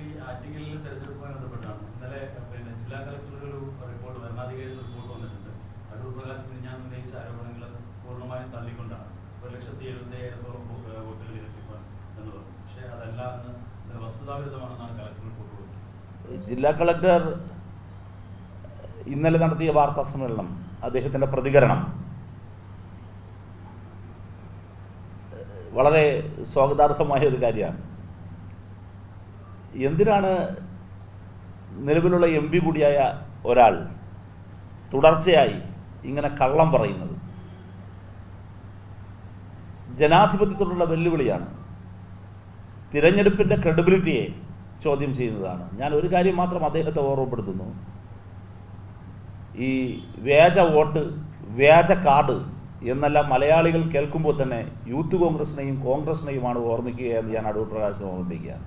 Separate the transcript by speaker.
Speaker 1: ഈ ആറ്റിങ്ങലിൽ തെരഞ്ഞെടുപ്പുമായി ബന്ധപ്പെട്ടാണ് ഇന്നലെ ജില്ലാ കളക്ടറുടെ ഒരു റിപ്പോർട്ട് ഭരണാധികാരിയുടെ റിപ്പോർട്ട് വന്നിട്ടുണ്ട്. അടൂർ പ്രകാശ് ഞാൻ ഉന്നയിച്ച ആരോപണങ്ങൾ പൂർണ്ണമായും തള്ളിക്കൊണ്ടാണ് 1,70,000-ഓളം വോട്ടുകൾ ലഭിക്കാൻ എന്ന് പറഞ്ഞു. പക്ഷേ അതല്ല എന്ന് വസ്തുതാവിരുദ്ധമാണെന്നാണ് കളക്ടർ റിപ്പോർട്ട് കൊടുത്തത്.
Speaker 2: ജില്ലാ കളക്ടർ ഇന്നലെ നടത്തിയ വാർത്താ സമ്മേളനം, അദ്ദേഹത്തിൻ്റെ പ്രതികരണം വളരെ സ്വാഗതാർഹമായ ഒരു കാര്യമാണ്. എന്തിനാണ് നിലവിലുള്ള MP കൂടിയായ ഒരാൾ തുടർച്ചയായി ഇങ്ങനെ കള്ളം പറയുന്നത്? ജനാധിപത്യത്തോടുള്ള വെല്ലുവിളിയാണ്, തിരഞ്ഞെടുപ്പിൻ്റെ ക്രെഡിബിലിറ്റിയെ ചോദ്യം ചെയ്യുന്നതാണ്. ഞാൻ ഒരു കാര്യം മാത്രം അദ്ദേഹത്തെ ഓർമ്മപ്പെടുത്തുന്നു. ഈ വ്യാജ വോട്ട്, വ്യാജ കാർഡ് എന്നെല്ലാം മലയാളികൾ കേൾക്കുമ്പോൾ തന്നെ യൂത്ത് കോൺഗ്രസിനെയും കോൺഗ്രസിനെയുമാണ് ഓർമ്മിക്കുക എന്ന് ഞാൻ അടൂർ പ്രകാശിനെ ഓർമ്മിപ്പിക്കുകയാണ്.